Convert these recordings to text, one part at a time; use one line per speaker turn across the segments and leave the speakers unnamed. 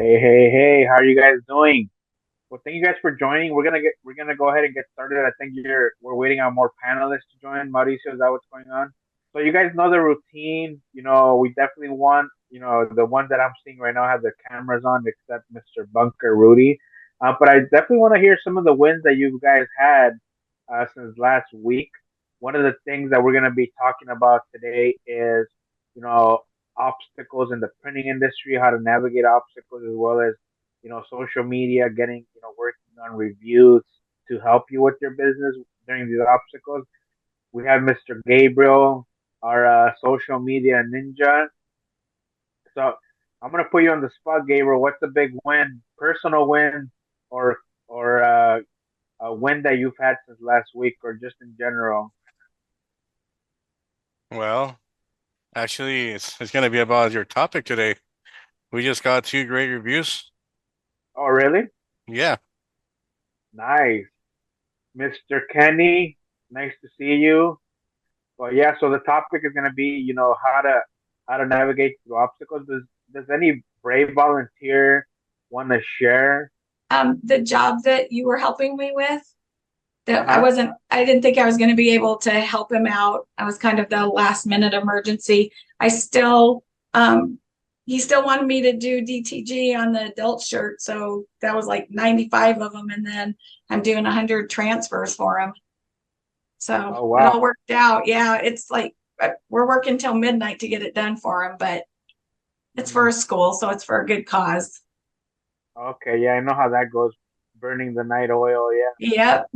Hey, how are you guys doing? Well, thank you guys for joining. We're gonna go ahead and get started. I think we're waiting on more panelists to join. Mauricio, is that what's going on? So you guys know the routine. We definitely want, the ones that I'm seeing right now have their cameras on, except Mr. Bunker Rudy. But I definitely want to hear some of the wins that you guys had since last week. One of the things that we're gonna be talking about today is, you know, obstacles in the printing industry, how to navigate obstacles, as well as social media, getting, working on reviews to help you with your business during these obstacles. We have Mr. Gabriel, our social media ninja. So I'm gonna put you on the spot, Gabriel. What's a big win, personal win, or a win that you've had since last week, or just in general?
Well, actually, it's going to be about your topic today. We just got two great reviews.
Oh, really?
Yeah.
Nice, Mr. Kenny. Nice to see you. Well, yeah. So the topic is gonna be, how to navigate through obstacles. Does any brave volunteer want to share?
The job that you were helping me with,
Uh
that
huh.
I didn't think I was going to be able to help him out. I was kind of the last minute emergency. I still, he still wanted me to do DTG on the adult shirt. So that was like 95 of them. And then I'm doing 100 transfers for him. So
Oh
it
wow.
all worked out. Yeah. It's like we're working till midnight to get it done for him, but it's for
Mhm.
a school. So it's for a good cause.
Okay. Yeah, I know how that goes. Burning the night oil. Yeah.
Yep.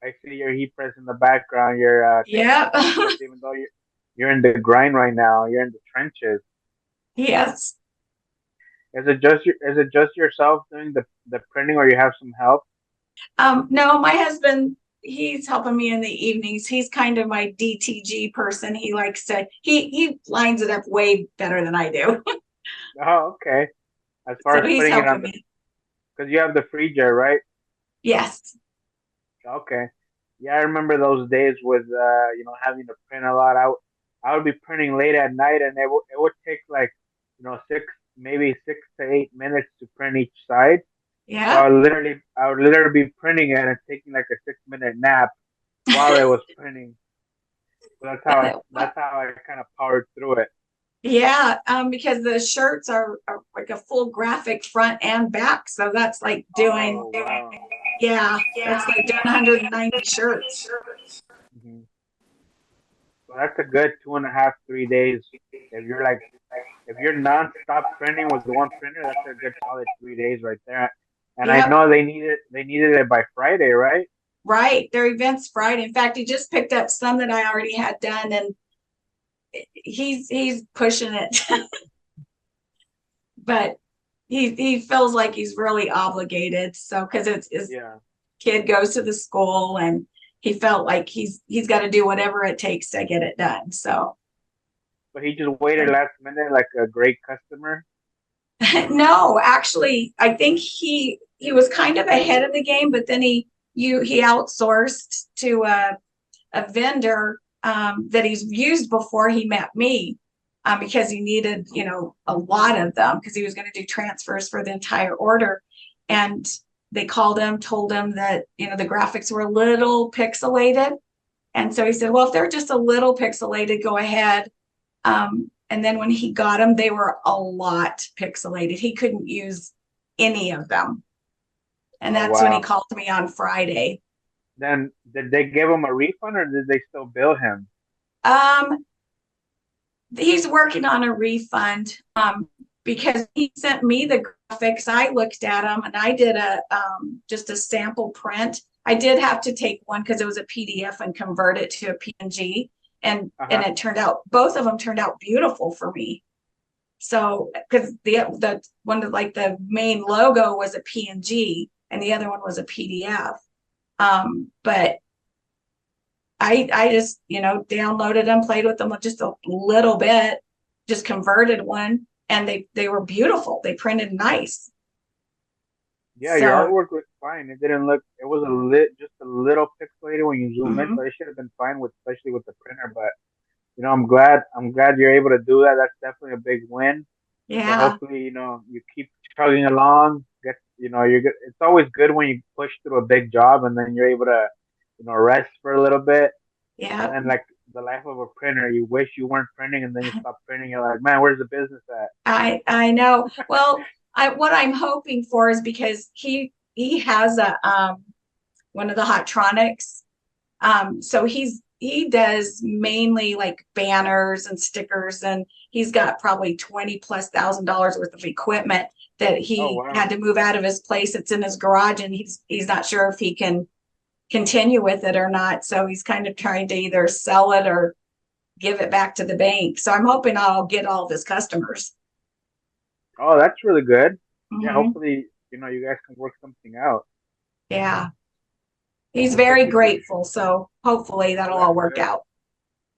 I see your heat press in the background. You're taking
Yep.
pictures, even though you're in the grind right now. You're in the trenches.
Yes.
Is it just yourself doing the printing, or you have some help?
No, my husband, he's helping me in the evenings. He's kind of my DTG person. He likes to he lines it up way better than I do.
Oh, okay. As far
So
as
he's
putting it on
helping
the,
me.
because you have the free jet, right?
Yes.
Okay. Yeah, I remember those days with having to print a lot. I would be printing late at night, and it would take like 6 to 8 minutes to print each side. So
Yeah.
I would literally be printing it and taking like a 6 minute nap while it was printing. So that's how I kind of powered through it.
Yeah, because the shirts are like a full graphic front and back. So that's like doing,
Oh wow.
yeah, that's like doing 190 shirts.
Hmm. So that's a good 2.5, 3 days. If you're like if you're non-stop printing with the one printer, that's a good solid 3 days right there. And I
Yep.
know they needed it by Friday, right?
Right. Their event's Friday. In fact, he just picked up some that I already had done and he's pushing it. But he feels like he's really obligated. So because it's his
Yeah.
kid goes to the school and he felt like he's got to do whatever it takes to get it done. So
So he just waited last minute like a great customer.
no, actually, I think he was kind of ahead of the game, but then he outsourced to a vendor that he's used before he met me because he needed, a lot of them because he was going to do transfers for the entire order. And they called him, told him that, the graphics were a little pixelated. And so he said, well, if they're just a little pixelated, go ahead. And then when he got them, they were a lot pixelated. He couldn't use any of them. And
Oh
that's when he
wow.
called me on Friday.
Then did they give him a refund, or did they still bill him?
Um, he's working on a refund because he sent me the graphics. I looked at them and I did a just a sample print. I did have to take one because it was a PDF and convert it to a PNG, and
Uh-huh.
it turned out both of them turned out beautiful for me. So because the one of like the main logo was a PNG and the other one was a PDF. But I just, downloaded them, played with them just a little bit, just converted one, and they were beautiful. They printed nice.
Yeah, your
So,
artwork was fine. It didn't look. It was just a little pixelated when you zoom in, so
mhm.
it should have been fine with, especially with the printer. But I'm glad you're able to do that. That's definitely a big win. So
Yeah,
hopefully, you keep chugging along. Get you're good. It's always good when you push through a big job and then you're able to rest for a little bit. And
Yeah,
then like the life of a printer, you wish you weren't printing, and then you stop printing. You're like, man, where's the business at?
I know. Well, what I'm hoping for is because he has a one of the Hotronics. So he does mainly like banners and stickers, and he's got probably 20,000+ worth of equipment that
Oh
he
wow.
had to move out of his place. It's in his garage, and he's not sure if he can continue with it or not. So he's kind of trying to either sell it or give it back to the bank. So I'm hoping I'll get all of his customers.
Oh, that's really good. Yeah,
Hmm.
hopefully you guys can work something out.
Yeah, he's very grateful. So hopefully
Oh,
that'll all
that's
work
good.
out.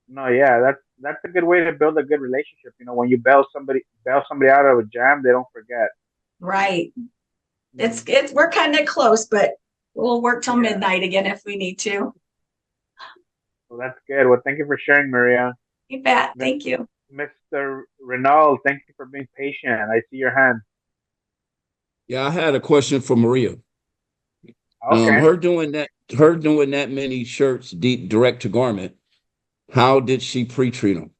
No, yeah, that's a good way to build a good relationship. When you bail somebody out of a jam, they don't forget.
Right.
Mhm.
It's we're kind of close, but we'll work till
Yeah,
midnight again if we need to.
well, that's good. Well, thank you for sharing, Maria.
You bet.
Miss,
Thank you.
Mr. Renault, thank you for being patient. I see your hand.
Yeah, I had a question for Maria.
Okay.
Her doing that many shirts deep direct to garment. How did she pre-treat them?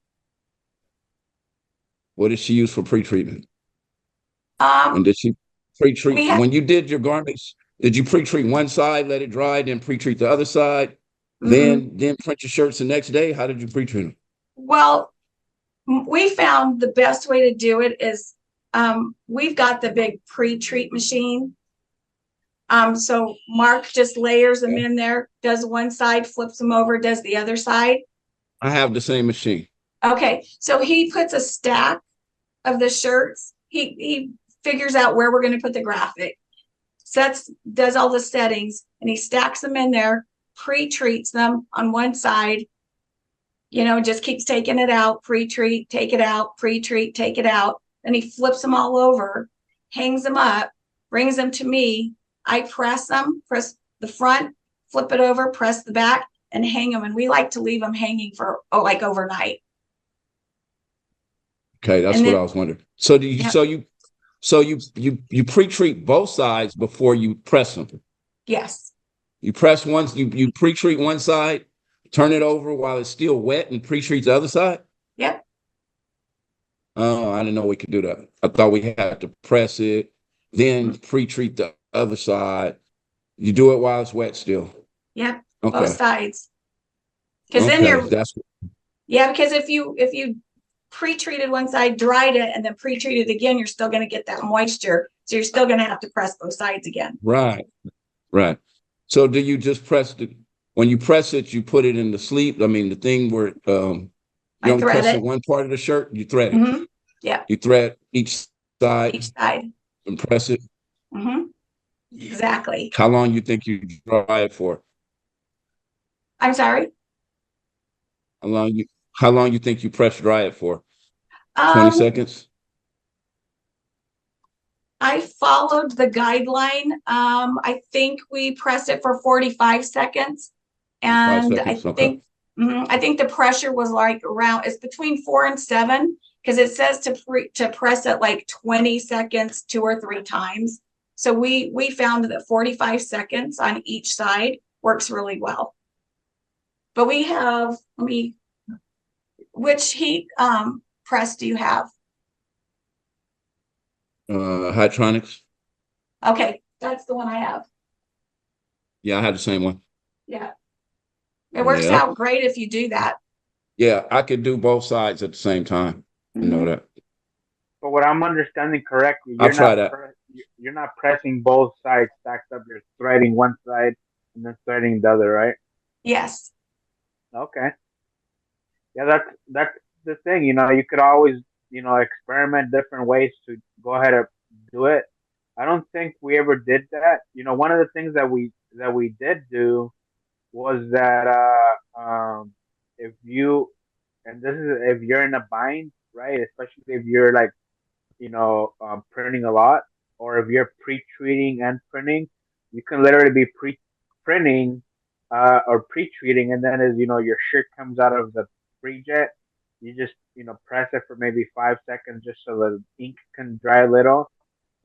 What did she use for pre-treatment? And
Um,
did she pre-treat
we have
when you did your garments? Did you pre-treat one side, let it dry, then pre-treat the other side,
mhm.
then print your shirts the next day? How did you pre-treat them?
Well, we found the best way to do it is we've got the big pre-treat machine. So Mark just layers them
Okay.
in there, does one side, flips them over, does the other side.
I have the same machine.
Okay, so he puts a stack of the shirts. He figures out where we're going to put the graphic, does all the settings, and he stacks them in there, pre-treats them on one side, just keeps taking it out, pre-treat, take it out, pre-treat, take it out. Then he flips them all over, hangs them up, brings them to me. I press them, press the front, flip it over, press the back, and hang them. And we like to leave them hanging for like overnight.
Okay, that's
And
what
then,
I was wondering. So do you
yeah,
you pre-treat both sides before you press them.
yes,
You press one, you pre-treat one side, turn it over while it's still wet, and pre-treat the other side.
yep,
Oh, I didn't know we could do that. I thought we had to press it, then pre-treat the other side. You do it while it's wet still.
yep, both
Okay.
sides. Because then
Okay.
you're, yeah, because if you pre-treated one side, dried it, and then pre-treated again, you're still going to get that moisture. So you're still going to have to press both sides again.
Right. Right. So do you just when you press it, you put it in the sleeve? I mean, the thing where
I
you only
thread
press in
it.
one part of the shirt, you thread it.
Mm-hmm. Yeah,
You thread each
each
side
side.
and press it.
Mm-hmm. Exactly.
How long you think you dry it for?
I'm sorry.
How long you how long you think you press dry it for? 20
Um,
seconds?
I followed the guideline. I think we pressed it for 45 seconds,
5
and
seconds. Okay.
I think the pressure was like around. It's between 4 and 7 because it says to press it like 20 seconds 2 or 3 times. So we found that 45 seconds on each side works really well. But we have which heat press do you have?
Hydronics.
Okay, that's the one I have.
Yeah, I had the same one.
Yeah. It works
Yeah.
out great if you do that.
Yeah, I could do both sides at the same time. You know
Mhm.
that.
But what I'm understanding correctly,
I'll try that.
you're not pressing both sides stacked up. You're threading one side and then threading the other, right?
Yes.
Okay. Yeah, that's the thing. You could always experiment different ways to go ahead and do it. I don't think we ever did that. One of the things that we did do was that if you and this is if you're in a bind, right? Especially if you're like printing a lot, or if you're pre-treating and printing, you can literally be pre-printing or pre-treating, and then as your shirt comes out of the pre-jet, you just press it for maybe 5 seconds just so the ink can dry a little,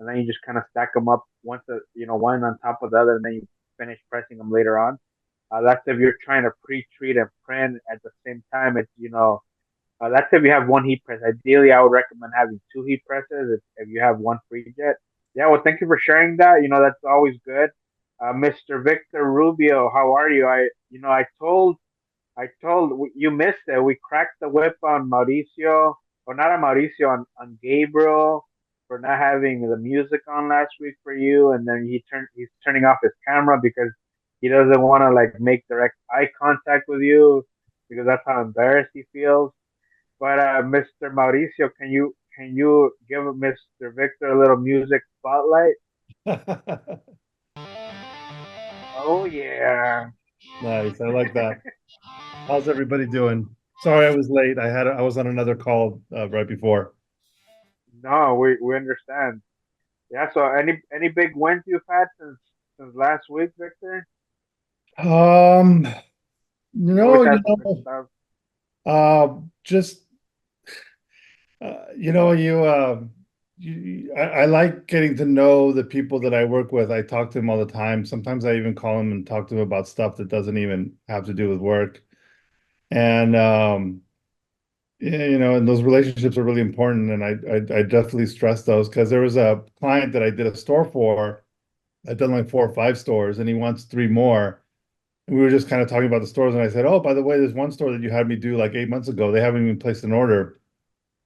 and then you just kind of stack them up one on top of the other, and then you finish pressing them later on. That's if you're trying to pre-treat and print at the same time. That's if you have one heat press. Ideally, I would recommend having two heat presses if you have one free jet. Yeah, well, thank you for sharing that. That's always good. Mr. Victor Rubio, how are you? I told you missed it. We cracked the whip on Mauricio, or not on Mauricio, on Gabriel for not having the music on last week for you, and then he's turning off his camera because he doesn't want to like make direct eye contact with you because that's how embarrassed he feels. But Mr. Mauricio, can you give Mr. Victor a little music spotlight? Oh yeah.
Nice. I like that. How's everybody doing? Sorry I was late. I was on another call right before.
No, we understand. Yeah. So any big wins you've had since last week, Victor?
Um,
You always
no,
have some good stuff.
just I like getting to know the people that I work with. I talk to them all the time. Sometimes I even call them and talk to them about stuff that doesn't even have to do with work. And yeah, and those relationships are really important. And I definitely stress those because there was a client that I did a store for. I've done like 4 or 5 stores, and he wants 3 more. And we were just kind of talking about the stores, and I said, "Oh, by the way, there's one store that you had me do like 8 months ago. They haven't even placed an order,"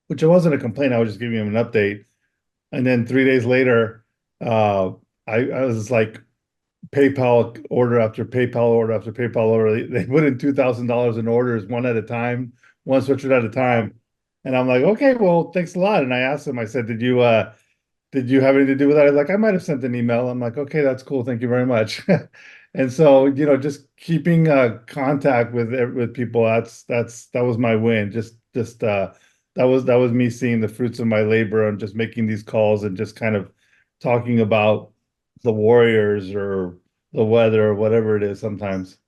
which it wasn't a complaint. I was just giving him an update. And then 3 days later, uh, I was like PayPal order after PayPal order after PayPal order. They put in $2,000 in orders one at a time, one switcher at a
Wow.
time. And I'm like, okay, well, thanks a lot. And I asked him, I said, did you have anything to do with that? I was like, I might have sent an email. I'm like, okay, that's cool. Thank you very much. And so, just keeping contact with people, that was my win. That was me seeing the fruits of my labor and just making these calls and just kind of talking about the Warriors or the weather or whatever it is sometimes.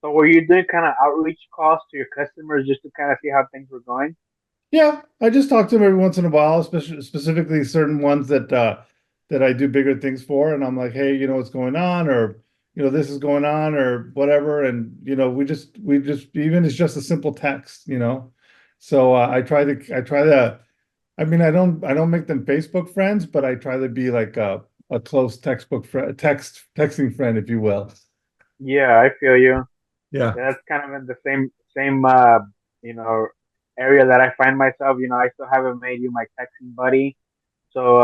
So were you doing kind of outreach calls to your customers just to kind of see how things were going?
Yeah, I just talk to them every once in a while, especially specifically certain ones that I do bigger things for, and I'm like, hey, what's going on, or this is going on, or whatever, and we just even it's just a simple text. So I try to. I mean, I don't make them Facebook friends, but I try to be like a close textbook friend, texting friend, if you will.
Yeah, I feel you.
Yeah.
Yeah, that's kind of in the same you know area that I find myself. I still haven't made you my texting buddy. So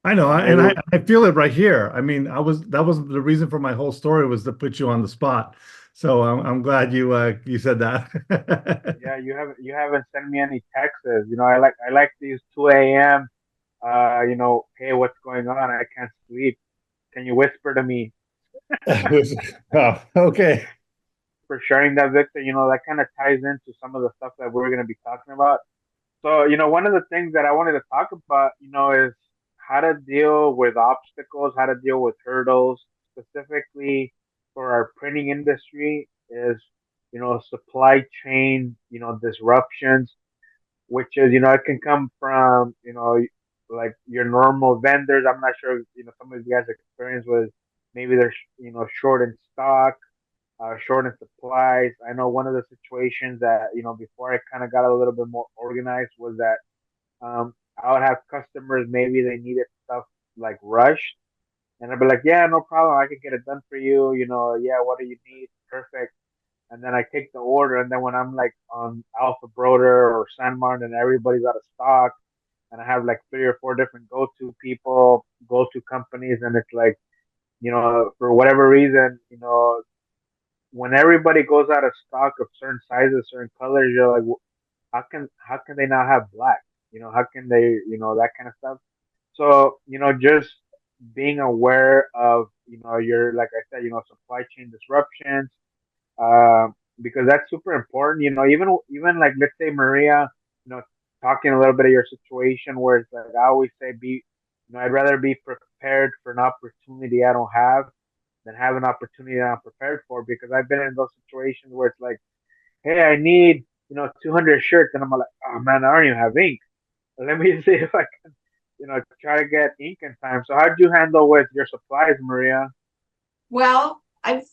I know, and
maybe
I feel it right here. I mean, that was the reason for my whole story was to put you on the spot. So I'm glad you said that.
yeah, you haven't sent me any texts. I like these 2 a.m. Hey, what's going on? I can't sleep. Can you whisper to me?
Oh, okay.
For sharing that, Victor. That kind of ties into some of the stuff that we're going to be talking about. So, one of the things that I wanted to talk about, is how to deal with obstacles, how to deal with hurdles, specifically for our printing industry is, supply chain, disruptions, which is, it can come from, like your normal vendors. I'm not sure, some of you guys experience with maybe they're, short in stock, short in supplies. I know one of the situations that, before I kind of got a little bit more organized was that I would have customers, maybe they needed stuff like rushed. And I'd be like, yeah, no problem. I can get it done for you. Yeah, what do you need? Perfect. And then I take the order. And then when I'm like on Alpha Broder or San Martin and everybody's out of stock, and I have like 3 or 4 different go-to people, go-to companies, and it's like, for whatever reason, when everybody goes out of stock of certain sizes, certain colors, you're like, how can they not have black? How can they, that kind of stuff. So, just being aware of, your, like I said, supply chain disruptions, because that's super important. Even like, let's say Maria, talking a little bit of your situation where it's like, I always say, I'd rather be prepared for an opportunity I don't have than have an opportunity I'm prepared for, because I've been in those situations where it's like, hey, I need, 200 shirts, and I'm like, oh man, I don't even have ink. Let me see if I can try to get ink in time. So how'd you handle with your supplies, Maria?
Well, I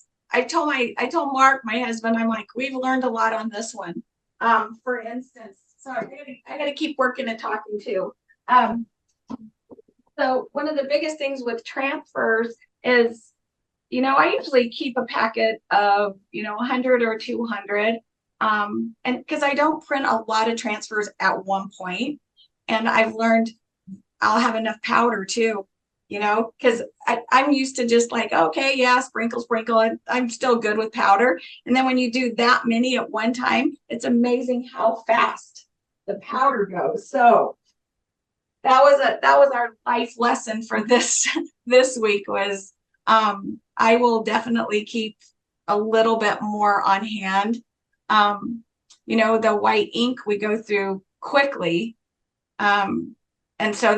told Mark, my husband, I'm like, we've learned a lot on this one. For instance, so I gotta keep working and talking too. So one of the biggest things with transfers is, I usually keep a packet of, 100 or 200. And because I don't print a lot of transfers at one point, and I've learned I'll have enough powder too, because I'm used to just like, okay, yeah, sprinkle, sprinkle, and I'm still good with powder. And then when you do that many at one time, it's amazing how fast the powder goes. So that was our life lesson for this this week was I will definitely keep a little bit more on hand. The white ink we go through quickly. And so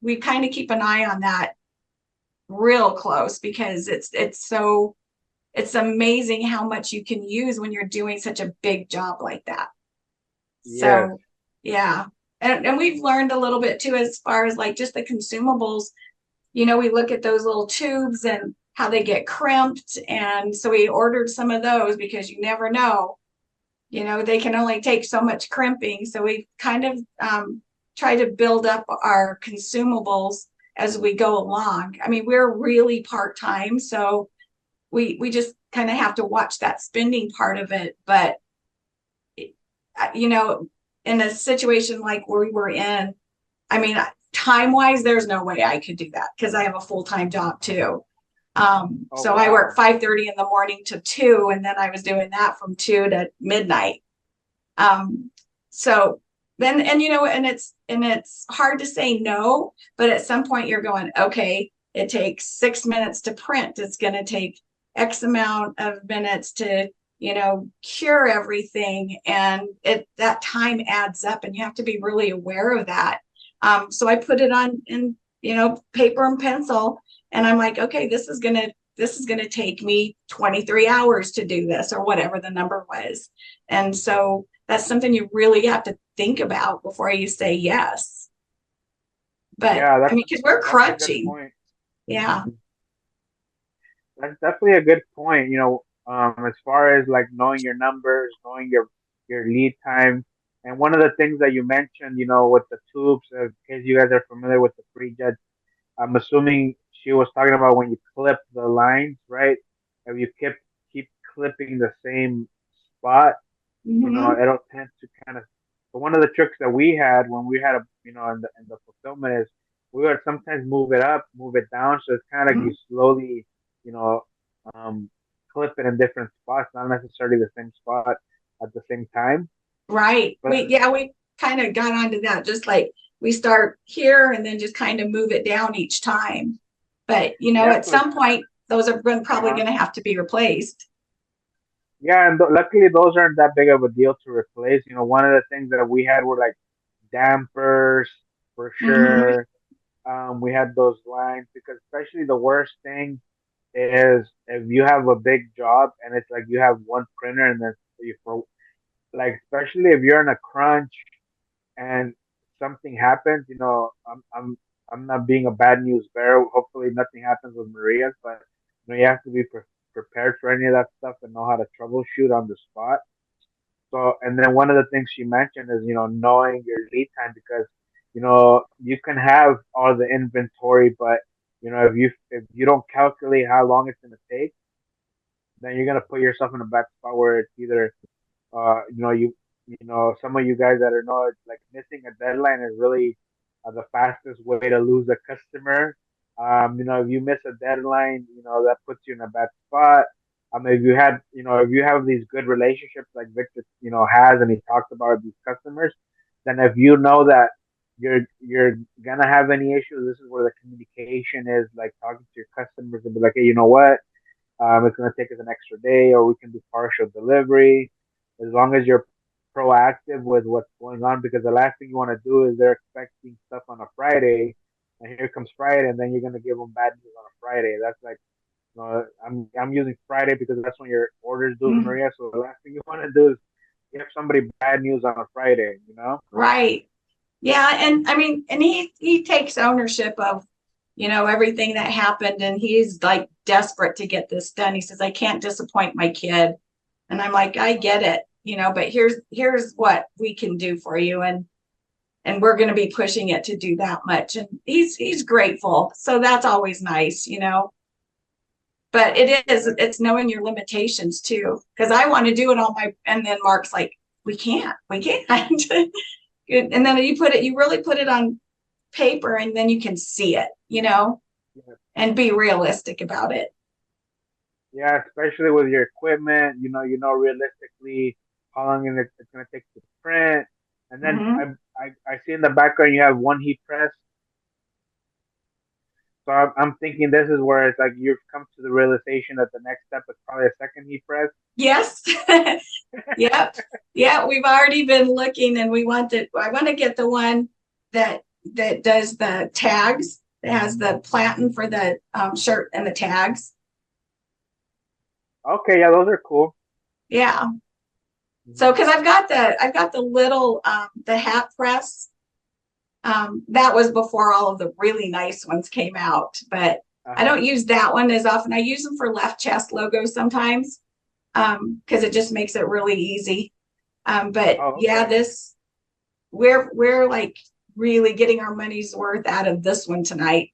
we kind of keep an eye on that real close because it's amazing how much you can use when you're doing such a big job like that.
Yeah.
So yeah. And we've learned a little bit too, as far as like just the consumables, we look at those little tubes and how they get crimped. And so we ordered some of those because you never know, they can only take so much crimping. So we kind of try to build up our consumables as we go along. I mean, we're really part-time, so we just kind of have to watch that spending part of it. But, in a situation like where we were in, I mean, time-wise, there's no way I could do that because I have a full-time job too. So I work 5:30 in the morning to 2, and then I was doing that from 2 to midnight. So then, and it's hard to say no, but at some point you're going, okay, it takes 6 minutes to print. It's going to take X amount of minutes to, cure everything. And that time adds up and you have to be really aware of that. So I put it on in, paper and pencil, and I'm like, okay, this is going to take me 23 hours to do this or whatever the number was. And so that's something you really have to think about before you say yes. But
Yeah,
I mean, because we're crunching. Yeah.
That's definitely a good point. As far as like knowing your numbers, knowing your lead time, and one of the things that you mentioned, with the tubes, in case you guys are familiar with the free jet, I'm assuming she was talking about when you clip the lines, right? If you keep clipping the same spot,
Mm-hmm.
it'll tend to kind of. So one of the tricks that we had when we had in the fulfillment is we would sometimes move it up, move it down, so it's kind of like
Mm-hmm.
you slowly, you know, um, clip it in different spots, not necessarily the same spot at the same time.
Right.
But
We kind of got onto that. Just like we start here and then just kind of move it down each time. But
yeah,
at
so
some point, those are probably
uh,
going to have to be replaced.
yeah, and luckily those aren't that big of a deal to replace. One of the things that we had were like dampers for
Mm-hmm.
sure. We had those lines because especially the worst thing is if you have a big job and it's like you have one printer and then for like especially if you're in a crunch and something happens, I'm not being a bad news bearer. Hopefully nothing happens with Maria's, but you have to be prepared for any of that stuff and know how to troubleshoot on the spot. So, and then one of the things she mentioned is, knowing your lead time because, you can have all the inventory, but if you don't calculate how long it's gonna take, then you're gonna put yourself in a bad spot where it's either, some of you guys that are know like missing a deadline is really the fastest way to lose a customer. If you miss a deadline, that puts you in a bad spot. If you have these good relationships like Victor, has and he talks about these customers, then if you know that you're gonna have any issues, this is where the communication is like talking to your customers and be like, hey, you know what? It's going to take us an extra day, or we can do partial delivery, as long as you're proactive with what's going on. Because the last thing you want to do is they're expecting stuff on a Friday, and here comes Friday, and then you're going to give them bad news on a Friday. That's like, I'm using Friday because that's when your orders due,
Mm-hmm.
Maria. So the last thing you want to do is give somebody bad news on a Friday.
Right. Yeah, and I mean, and he takes ownership of, everything that happened, and he's like desperate to get this done. He says, I can't disappoint my kid. And I'm like, I get it, but here's what we can do for you. And we're going to be pushing it to do that much. And he's grateful. So that's always nice, but it's knowing your limitations too. Cause I want to do it on and then Mark's like, we can't. And then you really put it on paper, and then you can see it, and be realistic about it.
Yeah, especially with your equipment, realistically how long it's gonna take to print. And then
Mhm.
I see in the background you have one heat press. So I'm thinking this is where it's like you've come to the realization that the next step is probably a second heat press.
Yes. Yep. Yeah, we've already been looking, and I want to get the one that does the tags. It has the platen for the shirt and the tags.
Okay, yeah, those are cool.
Yeah. So, because I've got the little the hat press. That was before all of the really nice ones came out, but I don't use that one as often. I use them for left chest logos sometimes, because it just makes it really easy. But yeah, we're like really getting our money's worth out of this one tonight.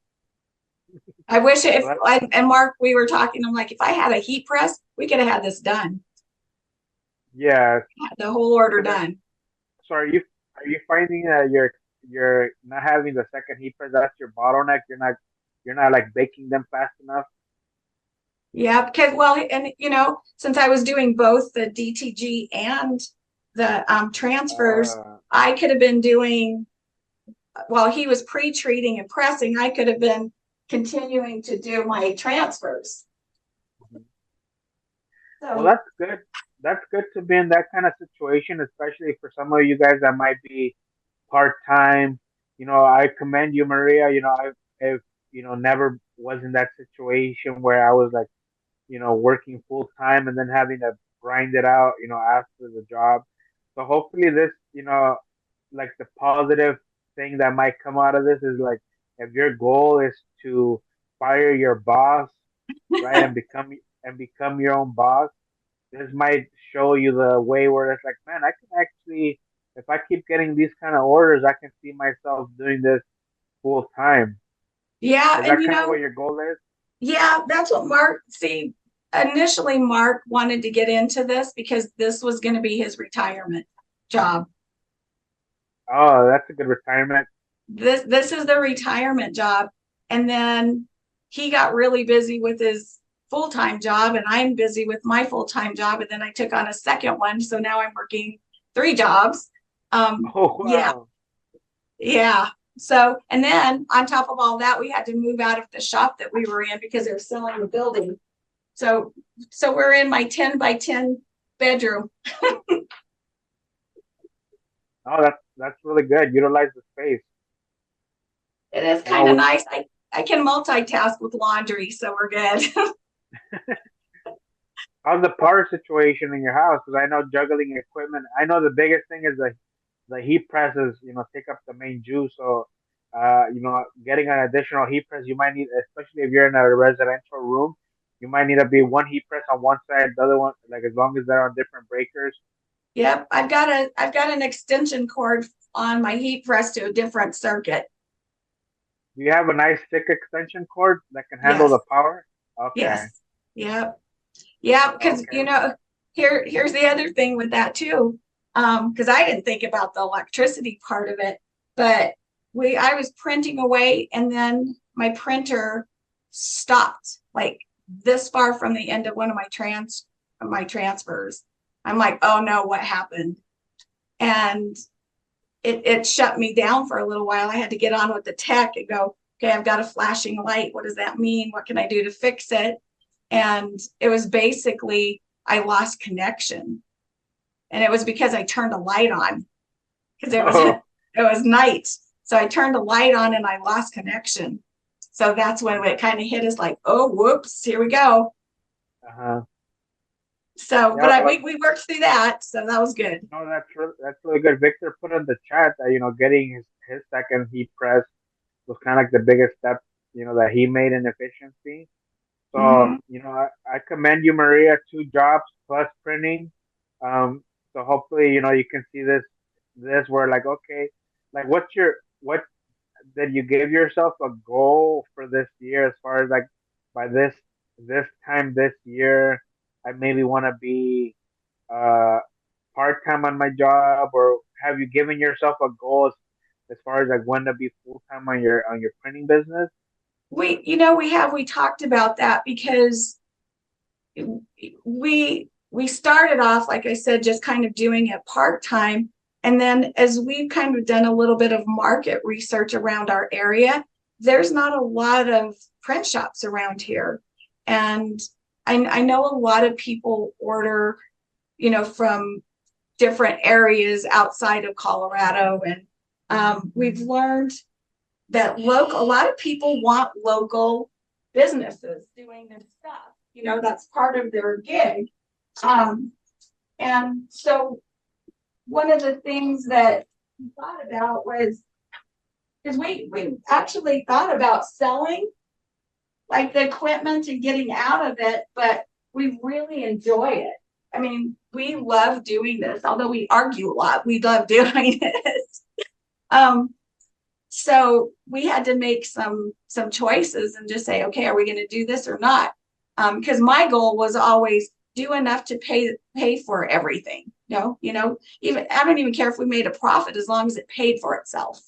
I wish and Mark, we were talking, I'm like, if I had a heat press, we could have had this done.
Yeah.
The whole order done.
So are you finding that you're not having the second heat press, that's your bottleneck? You're not like baking them fast enough?
Yeah, because and since I was doing both the DTG and the transfers, I could have been doing, while he was pre-treating and pressing, I could have been continuing to do my transfers. So,
well, that's good. That's good to be in that kind of situation, especially for some of you guys that might be part-time. I commend you, Maria. I've never was in that situation where I was like, working full time and then having to grind it out, after the job. So hopefully this, like the positive thing that might come out of this is like, if your goal is to fire your boss, right, and become your own boss, this might show you the way where it's like, man, I can actually, if I keep getting these kind of orders, I can see myself doing this full time.
yeah,
Is that kind of what your goal is?
Yeah, that's what Mark, see, initially Mark wanted to get into this because this was going to be his retirement job.
Oh, that's a good retirement.
This is the retirement job. And then he got really busy with his full-time job, and I'm busy with my full-time job. And then I took on a second one. So now I'm working 3 jobs.
Oh, wow.
Yeah. So, and then on top of all that, we had to move out of the shop that we were in because they were selling the building. So we're in my 10 by 10 bedroom.
Oh, that's really good. Utilize the space.
It is kind of nice. I can multitask with laundry, so we're good.
How's the power situation in your house? Because I know juggling equipment. I know the biggest thing is the heat presses. Take up the main juice. So, getting an additional heat press, you might need, especially if you're in a residential room, you might need to be one heat press on one side, the other one, like as long as they're on different breakers.
Yep, I've got an extension cord on my heat press to a different circuit.
Do you have a nice thick extension cord that can handle the power? Okay.
Yes. Yep. Yeah, because here's the other thing with that too. Because I didn't think about the electricity part of it, but I was printing away, and then my printer stopped like this far from the end of one of my transfers. I'm like, oh no, what happened? And it shut me down for a little while. I had to get on with the tech and go, okay, I've got a flashing light. What does that mean? What can I do to fix it? And it was basically, I lost connection. And it was because I turned a light on, because it was night. So I turned the light on and I lost connection. So that's when it kind of hit us like, oh, whoops, here we go. So,
Yeah,
but
well,
we worked through that, so that was good.
no, that's really good. Victor put in the chat that getting his second heat press was kind of like the biggest step that he made in efficiency. So
Mhm.
I commend you, Maria. 2 jobs plus printing. So hopefully you can see this where like okay, like what did you give yourself a goal for this year as far as like by this time this year I maybe want to be uh part time on my job, or have you given yourself a goal as far as like when to be full time on your printing business?
We talked about that because we started off, like I said, just kind of doing it part-time. And then as we've kind of done a little bit of market research around our area, there's not a lot of print shops around here. And I know a lot of people order, from different areas outside of Colorado. And we've learned that a lot of people want local businesses doing their stuff. That's part of their gig. Um, and so one of the things that we thought about was, because we actually thought about selling like the equipment and getting out of it, but we really enjoy it. I mean, we love doing this, although we argue a lot, we love doing it. Um, so we had to make some choices and just say, okay, are we going to do this or not? Because my goal was always do enough to pay for everything. Even I don't even care if we made a profit as long as it paid for itself.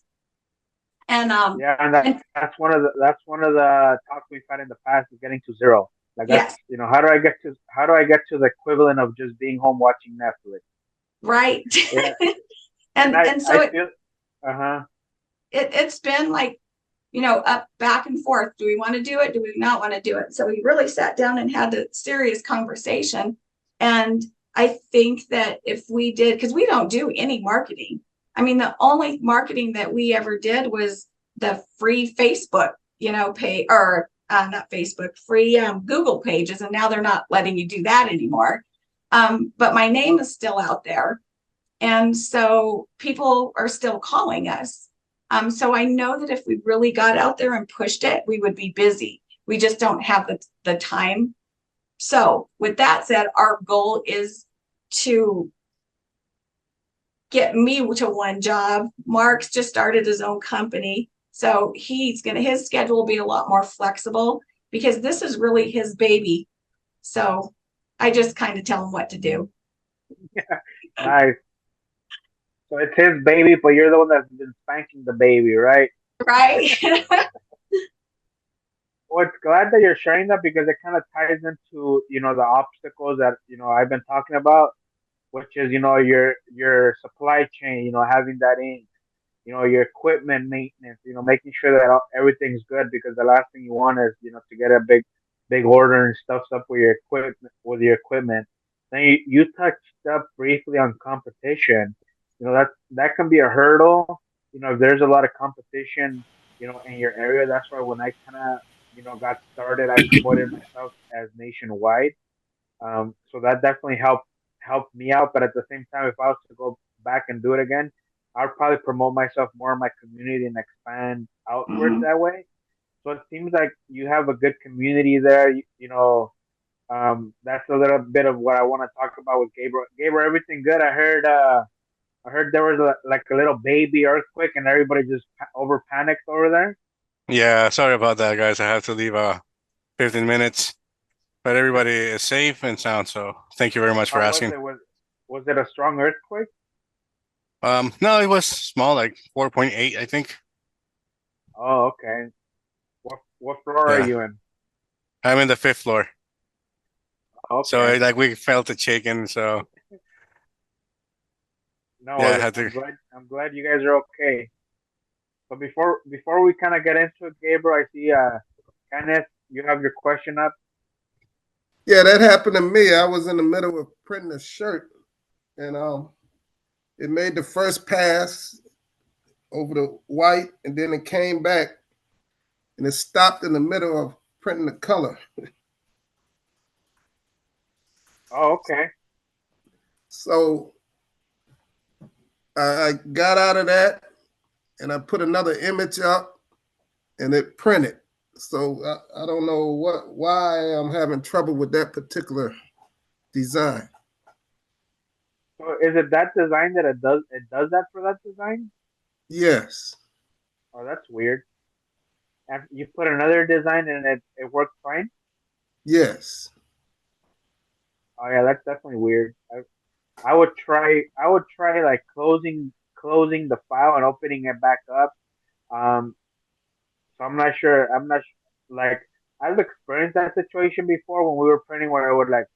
And
Yeah, and that's one of the talks we've had in the past is getting to zero. Like that's
yes,
how do I get to the equivalent of just being home watching Netflix?
right.
Yeah, and
and
I
and so
I
it,
feel uh-huh.
it's been like, up back and forth. Do we want to do it? Do we not want to do it? So we really sat down and had a serious conversation. And I think that if we did, because we don't do any marketing. I mean, the only marketing that we ever did was the free Facebook, pay, or not Facebook, free Google pages. And now they're not letting you do that anymore. But my name is still out there. And so people are still calling us. So I know that if we really got out there and pushed it, we would be busy. We just don't have the time. So with that said, our goal is to get me to one job. Mark's just started his own company. So his schedule will be a lot more flexible because this is really his baby. So I just kind of tell him what to do.
Nice. So it's his baby, but you're the one that's been spanking the baby, right?
Right.
Well, it's glad that you're sharing that because it kind of ties into the obstacles that I've been talking about, which is your supply chain, having that ink, your equipment maintenance, making sure that everything's good because the last thing you want is to get a big order and stuff up with your equipment. Then you touched up briefly on competition. That can be a hurdle. If there's a lot of competition, in your area, that's why when I kind of got started, I promoted myself as nationwide. So that definitely helped me out. But at the same time, if I was to go back and do it again, I'd probably promote myself more in my community and expand outwards
Mhm.
that way. So it seems like you have a good community there. That's a little bit of what I want to talk about with Gabriel. Gabriel, everything good? I heard there was like a little baby earthquake and everybody just over panicked over there.
Yeah, sorry about that, guys. I have to leave 15 minutes, but everybody is safe and sound, so thank you very much for
How was
asking.
it? Was it a strong earthquake?
No, it was small, like 4.8, I think.
Oh, okay. What floor are
Yeah,
you in?
I'm in the fifth floor, so
Okay.
like we felt it shaking. So
No,
yeah, I
well,
had to.
I'm glad you guys are okay. So before we kind of get into it, Gabriel, I see Kenneth, you have your question up.
Yeah, that happened to me. I was in the middle of printing a shirt, and it made the first pass over the white, and then it came back, and it stopped in the middle of printing the color.
Oh, okay.
So I got out of that and I put another image up and it printed. So I don't know why I'm having trouble with that particular design.
So is it that design that it does that for that design?
Yes.
Oh, that's weird. And you put another design and it works fine.
Yes.
Oh yeah, that's definitely weird. I would try like closing the file and opening it back up. Um, so I'm not sure. Like I've experienced that situation before when we were printing where I would like,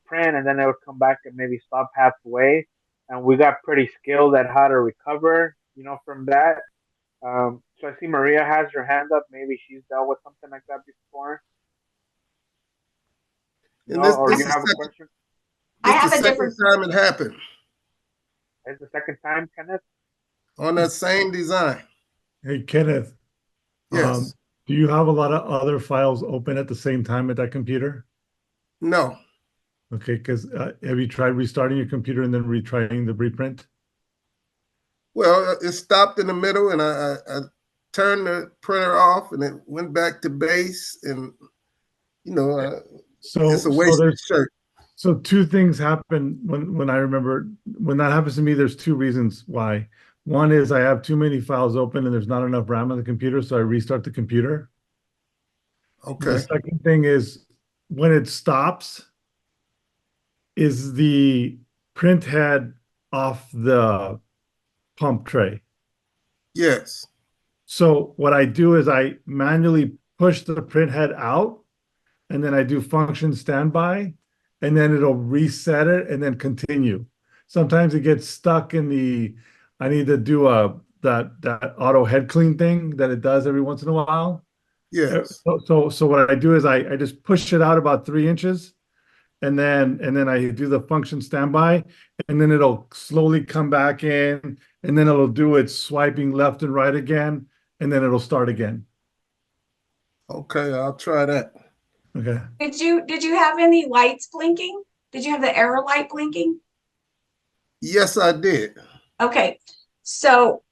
print and then I would come back and maybe stop halfway, and we got pretty skilled at how to recover, from that. So I see Maria has her hand up. Maybe she's dealt with something like that before.
And
No,
this
or
this
you
is
have a
second
question?
I
this the
have a
second
different.
time it happened
It's the second time, Kenneth.
on that same design.
Hey, Kenneth,
Yes.
do you have a lot of other files open at the same time at that computer?
No.
Okay, because have you tried restarting your computer and then retrying the reprint?
Well, it stopped in the middle, and I turned the printer off, and it went back to base, and it's
So,
a
so
wasted
there's
shirt.
so two things happen when I remember when that happens to me. There's two reasons why. One is I have too many files open and there's not enough RAM on the computer, so I restart the computer. The
Okay.
second thing is when it stops, is the print head off the pump tray.
Yes.
So what I do is I manually push the print head out and then I do function standby and then it'll reset it and then continue. Sometimes it gets stuck in I need to do that auto head clean thing that it does every once in a while.
Yes.
So what I do is I just push it out about 3 inches and then I do the function standby and then it'll slowly come back in and then it'll do its swiping left and right again and then it'll start again.
Okay. I'll try that.
Okay.
Did you have any lights blinking? Did you have the error light blinking?
Yes, I did.
Okay, so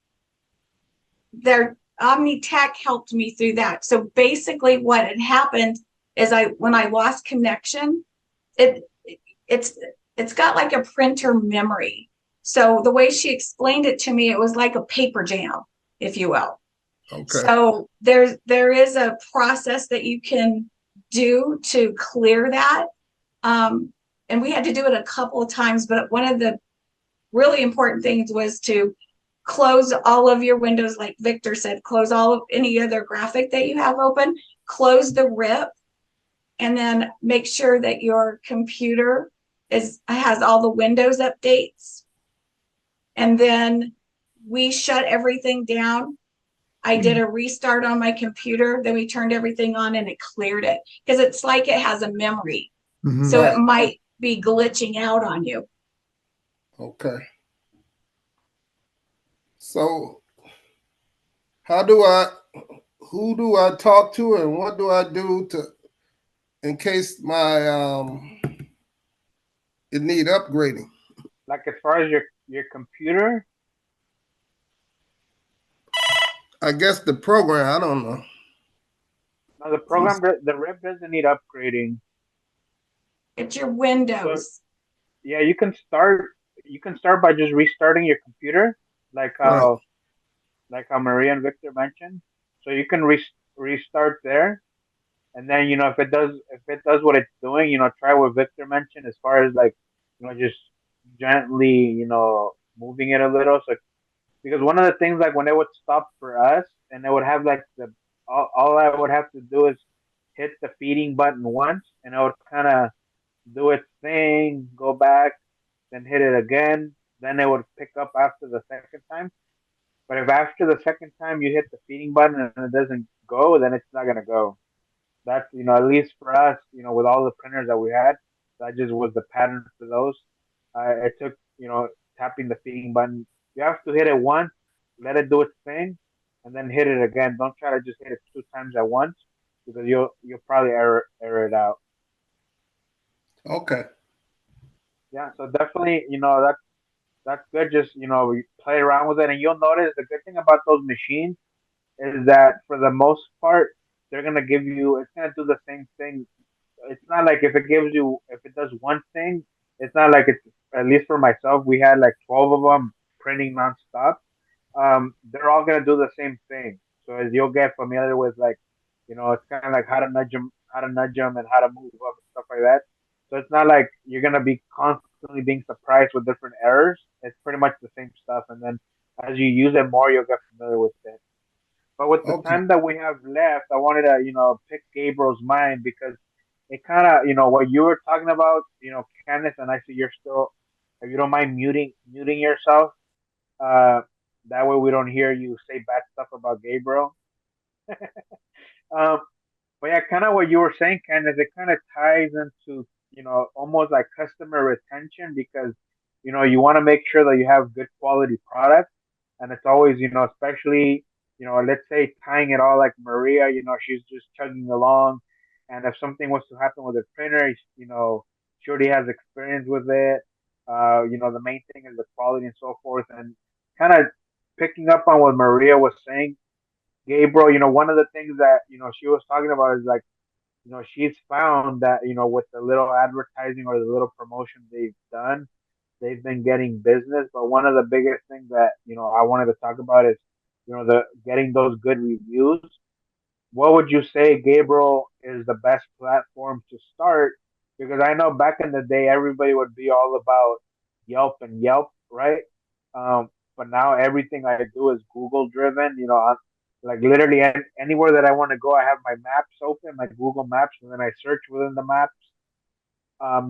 their OmniTech helped me through that. So basically, what had happened is when I lost connection, it it's it's got like a printer memory. So the way she explained it to me, it was like a paper jam, if you will.
Okay.
So there is a process that you can do to clear that. And we had to do it a couple of times, but one of the really important things was to close all of your windows, like Victor said, close all of any other graphic that you have open, close the RIP, and then make sure that your computer has all the Windows updates. And then we shut everything down. I did a restart on my computer, then we turned everything on and it cleared it because it's like it has a memory.
Mhm.
So it
Right.
might be glitching out on you.
Okay. So who do I talk to and what do I do in case my it need upgrading?
Like as far as your computer.
I guess the program, I don't know.
No, the RIP doesn't need upgrading.
It's your
So
Windows.
yeah, you can start by just restarting your computer, like
Right.
how Maria and Victor mentioned. So you can restart there, and then if it does what it's doing, try what Victor mentioned as far as like just gently moving it a little. So because one of the things like when it would stop for us and it would have like all I would have to do is hit the feeding button once and I would kind of do its thing, go back, then hit it again, then it would pick up after the second time. But if after the second time you hit the feeding button and it doesn't go, then it's not gonna go. That's at least for us, with all the printers that we had, that just was the pattern for those. It took tapping the feeding button. You have to hit it once, let it do its thing, and then hit it again. Don't try to just hit it 2 times at once because you'll probably error it out.
Okay.
Yeah, so definitely, that's good. Just you play around with it, and you'll notice the good thing about those machines is that for the most part, they're gonna give you. It's gonna do the same thing. It's not like if it does one thing, it's not like it's, at least for myself, we had like 12 of them printing nonstop. They're all gonna do the same thing. So as you'll get familiar with, like, it's kind of like how to nudge them, and how to move up and stuff like that. So it's not like you're gonna be constantly being surprised with different errors. It's pretty much the same stuff, and then as you use it more, you'll get familiar with it. But with the
Okay.
time that we have left, I wanted to, pick Gabriel's mind, because it kind of, what you were talking about, Candice, and I see you're still, if you don't mind muting yourself, uh, that way we don't hear you say bad stuff about Gabriel. Um, but yeah, kind of what you were saying, Candace, it kind of ties into, almost like customer retention, because, you want to make sure that you have good quality products. And it's always, especially, let's say tying it all like Maria, she's just chugging along. And if something was to happen with a printer, she already has experience with it. The main thing is the quality and so forth. And kind of picking up on what Maria was saying, Gabriel, one of the things that, she was talking about is like, she's found that, with the little advertising or the little promotion they've done, they've been getting business. But one of the biggest things that, I wanted to talk about is, the getting those good reviews. What would you say, Gabriel, is the best platform to start? Because I know back in the day, everybody would be all about Yelp, right? But now everything I do is Google driven. Like literally anywhere that I want to go, I have my maps open, my Google Maps, and then I search within the maps.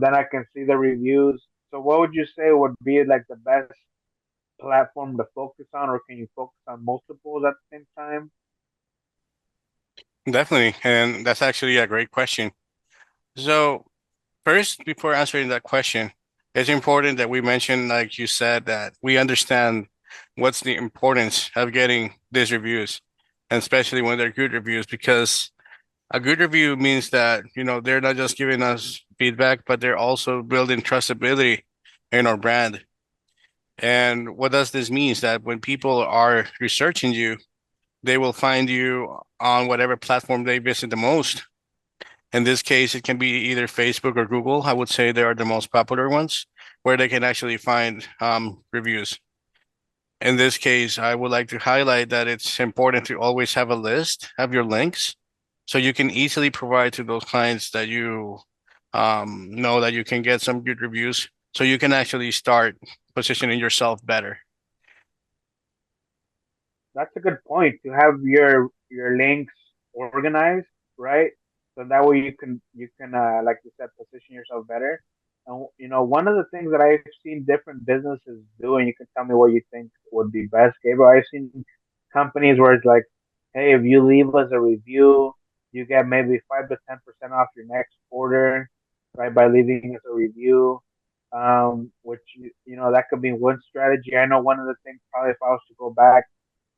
Then I can see the reviews. So, what would you say would be like the best platform to focus on, or can you focus on multiples at the same time?
Definitely. And that's actually a great question. So first, before answering that question, it's important that we mention, like you said, that we understand what's the importance of getting these reviews, and especially when they're good reviews, because a good review means that, they're not just giving us feedback, but they're also building trustability in our brand. And what does this mean is that when people are researching you, they will find you on whatever platform they visit the most. In this case, it can be either Facebook or Google. I would say they are the most popular ones where they can actually find reviews. In this case, I would like to highlight that it's important to always have a list of your links so you can easily provide to those clients that you know that you can get some good reviews so you can actually start positioning yourself better.
That's a good point, to have your links organized, right? So that way you can like you said, position yourself better. And one of the things that I've seen different businesses do, and you can tell me what you think would be best, Gabriel. I've seen companies where it's like, hey, if you leave us a review, you get maybe 5 to 10% off your next order, right, by leaving us a review. Which that could be one strategy. I know one of the things, probably if I was to go back,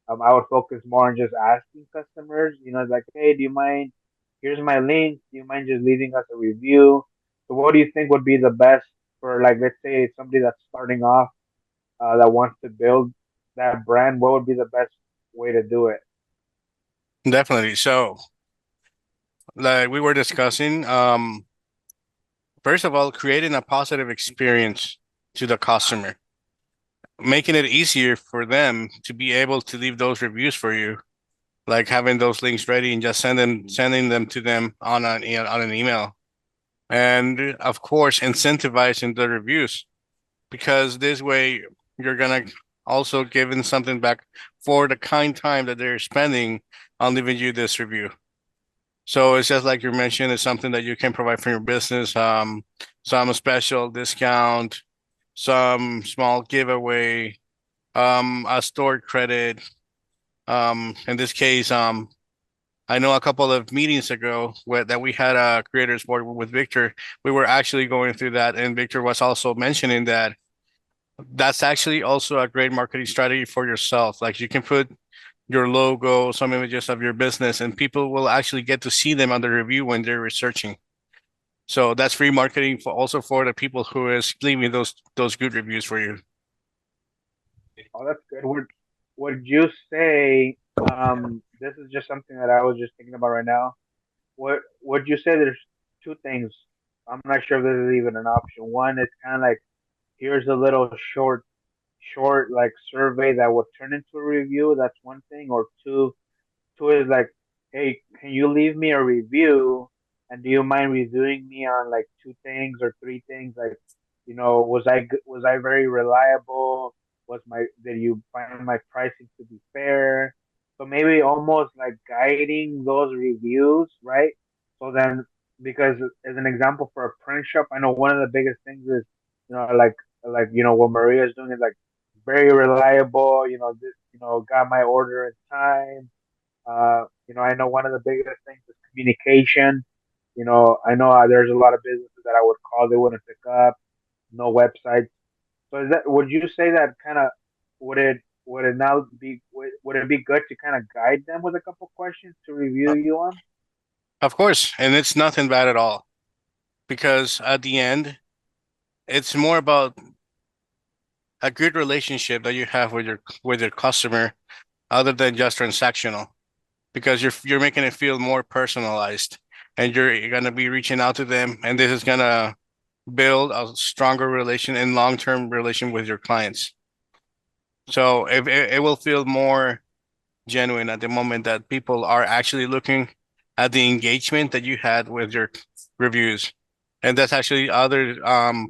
I would focus more on just asking customers, like, hey, do you mind? Here's my link. Do you mind just leaving us a review? So, what do you think would be the best for, like, let's say somebody that's starting off, that wants to build that brand? What would be the best way to do it?
Definitely. So, like we were discussing, first of all, creating a positive experience to the customer, making it easier for them to be able to leave those reviews for you, like having those links ready and just sending them to them on an email. And of course, incentivizing the reviews, because this way you're gonna also give them something back for the kind time that they're spending on leaving you this review. So it's just like you mentioned, it's something that you can provide for your business. Some special discount, some small giveaway, a store credit. In this case, I know a couple of meetings ago that we had a creators board with Victor. We were actually going through that, and Victor was also mentioning that that's actually also a great marketing strategy for yourself. Like you can put your logo, some images of your business, and people will actually get to see them on the review when they're researching. So that's free marketing for also for the people who is leaving those good reviews for you.
Oh, that's good. Would you say this is just something that I was just thinking about right now. What would you say there's two things? I'm not sure if this is even an option. One is kind of like here's a little short like survey that would turn into a review. That's one thing. Or two is like, hey, can you leave me a review? And do you mind reviewing me on like two things or three things? Like, was I very reliable? Did you find my pricing to be fair? So maybe almost like guiding those reviews, right? So then, because as an example for a print shop, I know one of the biggest things is, what Maria's doing is like very reliable. Got my order in time. I know one of the biggest things is communication. I know there's a lot of businesses that I would call, they wouldn't pick up, no websites. So would you say that kind of would it now be would it be good to kind of guide them with a couple questions to review you on?
Of course, and it's nothing bad at all because at the end, it's more about a good relationship that you have with your customer, other than just transactional, because you're making it feel more personalized, and you're gonna be reaching out to them, and this is gonna build a stronger relation and long-term relation with your clients. So it will feel more genuine at the moment that people are actually looking at the engagement that you had with your reviews. And that's actually other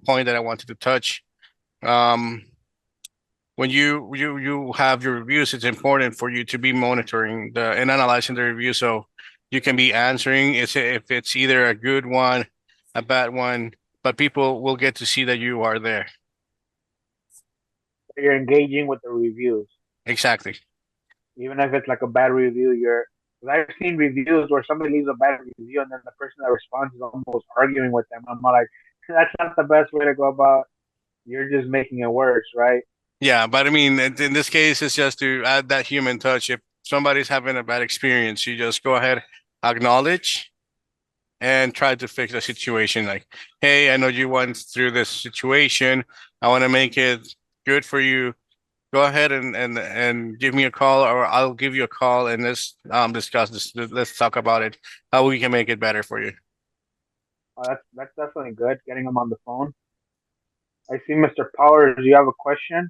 point that I wanted to touch. Um, when you have your reviews, it's important for you to be monitoring and analyzing the review so you can be answering if it's either a good one, a bad one, but people will get to see that you are there.
You're engaging with the reviews,
Exactly.
even if it's like a bad review. Because I've seen reviews where somebody leaves a bad review and then the person that responds is almost arguing with them. I'm like, that's not the best way to go about. You're just making it worse, right?
Yeah, but I mean, in this case, it's just to add that human touch. If somebody's having a bad experience, you just go ahead, acknowledge, and try to fix the situation. Like, hey, I know you went through this situation. I want to make it good for you. Go ahead and give me a call, or I'll give you a call, and let's discuss this. Let's talk about it, how we can make it better for you.
That's definitely good. Getting them on the phone. I see, Mr. Powers. Do you have a question?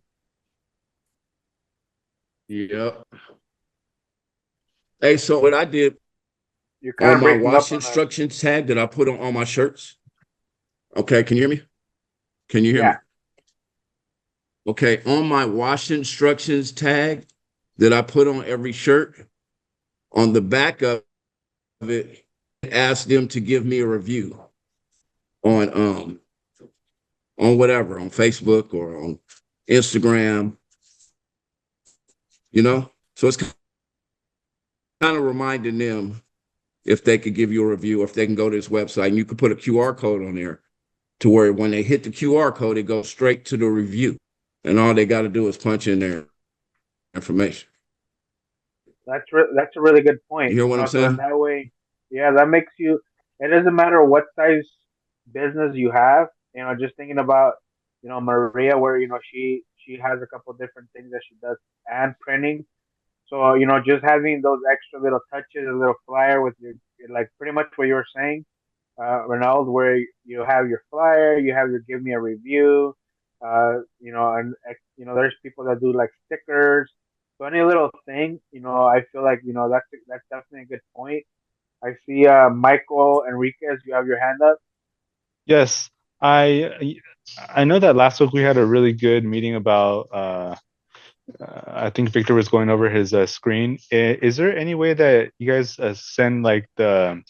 Yep. Hey, so what I did
You're kind
on
of
my
breaking up
wash
on us.
instructions tag that I put on all my shirts. Okay, can you hear me? Can you hear me?
Yeah.
Okay, on my wash instructions tag that I put on every shirt, on the back of it, ask them to give me a review on whatever, on Facebook or on Instagram, So it's kind of reminding them if they could give you a review, if they can go to this website, and you could put a QR code on there to where when they hit the QR code, it goes straight to the review. And all they got to do is punch in their information.
That's a really good point.
You hear what I'm
So then
saying?
that way, yeah, that makes you. It doesn't matter what size business you have. Just thinking about, Maria, where she has a couple different things that she does and printing. So just having those extra little touches, a little flyer with like pretty much what you were saying, Ronald, where you have your flyer, you have your give me a review, and there's people that do like stickers. So any little thing, I feel like that's definitely a good point. I see, Michael Enriquez, you have your hand up.
Yes, I I know that last week we had a really good meeting about I think Victor was going over his screen. Is there any way that you guys send like the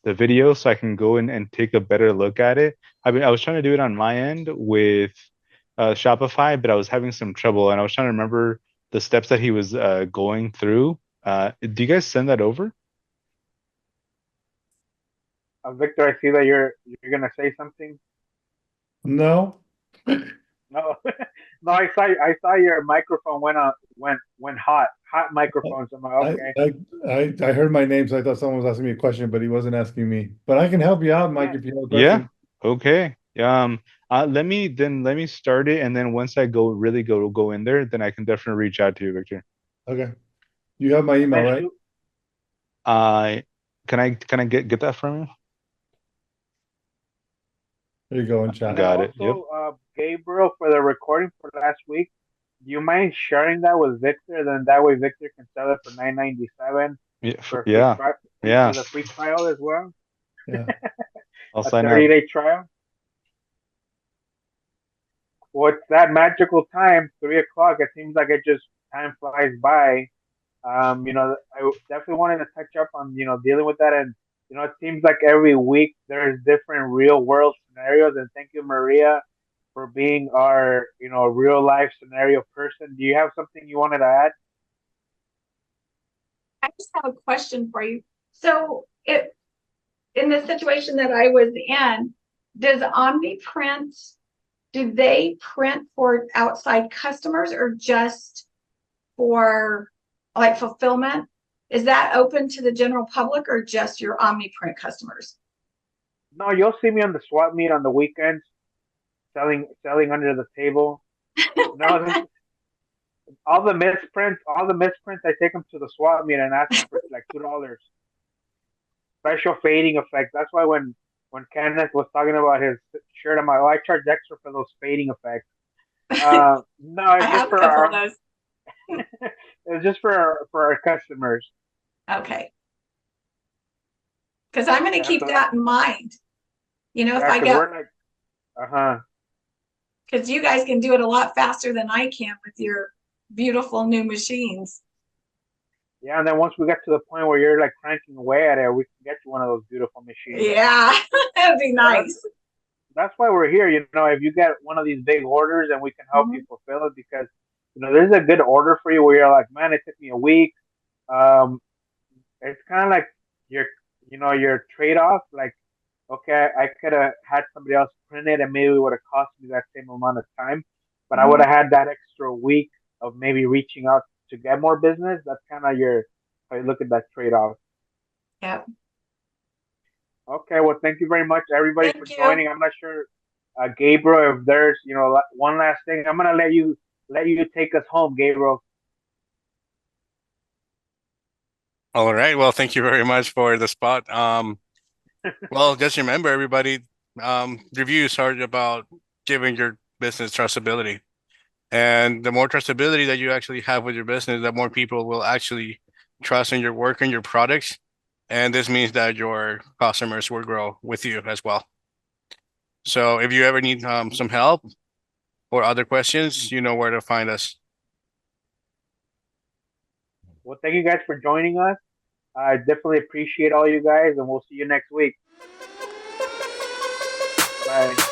video so I can go in and take a better look at it? I mean, I was trying to do it on my end with Shopify, but I was having some trouble, and I was trying to remember the steps that he was going through. Do you guys send that over?
Victor, I see that you're gonna say something.
No.
No, no, I saw your microphone went hot. hot microphone. So I'm like, okay.
I heard my name, so I thought someone was asking me a question, but he wasn't asking me. But I can help you out, Mike, if you have a
Yeah.
question.
Okay. Let me start it, and then once I go in there, then I can definitely reach out to you, Victor.
Okay. You have my email, right?
Can I get that from you?
There you go in chat.
Got it. Yep.
Also, Gabriel, for the recording for last week, do you mind sharing that with Victor? Then that way Victor can sell it for $9.97
Yeah.
for a
Yeah.
with a free trial as well.
Yeah.
I'll
A
sign up.
30-day trial. Well, it's that magical time, 3 o'clock. It seems like time flies by. I definitely wanted to touch up on dealing with that, and it seems like every week there's different real world scenarios. And thank you, Maria, for being our real life scenario person. Do you have something you wanted to add?
I just have a question for you. So, in the situation that I was in, does OmniPrint, do they print for outside customers or just for like fulfillment? Is that open to the general public or just your OmniPrint customers?
No, you'll see me on the swap meet on the weekends, selling under the table. No, all the misprints, I take them to the swap meet and ask them for like $2. Special fading effect. That's why when Kenneth was talking about his shirt, I'm like, oh, I charge extra for those fading effects. No,
I
it's
have
just
a
for
couple of those.
it's just for our customers.
Okay. Because I'm going to
Yeah,
keep
so
that in mind. If
yeah,
I
because
get,
we're like,
because you guys can do it a lot faster than I can with your beautiful new machines.
Yeah, and then once we get to the point where you're like cranking away at it, we can get you one of those beautiful machines.
Yeah, that'd be nice.
That's why we're here. If you get one of these big orders and we can help you fulfill it, because there's a good order for you where you're like, man, it took me a week. It's kind of like your trade off. Like, okay, I could have had somebody else print it and maybe it would have cost me that same amount of time, but I would have had that extra week of maybe reaching out to get more business. That's kind of how you look at that trade off.
Yep.
Okay, well, thank you very much, everybody,
Thank
for
you.
joining. I'm not sure, Gabriel, if there's one last thing. I'm gonna let you take us home, Gabriel.
All right. Well, thank you very much for the spot. Well, just remember, everybody, reviews are about giving your business trustability. And the more trustability that you actually have with your business, the more people will actually trust in your work and your products. And this means that your customers will grow with you as well. So if you ever need some help or other questions, you know where to find us.
Well, thank you guys for joining us. I definitely appreciate all you guys, and we'll see you next week. Bye.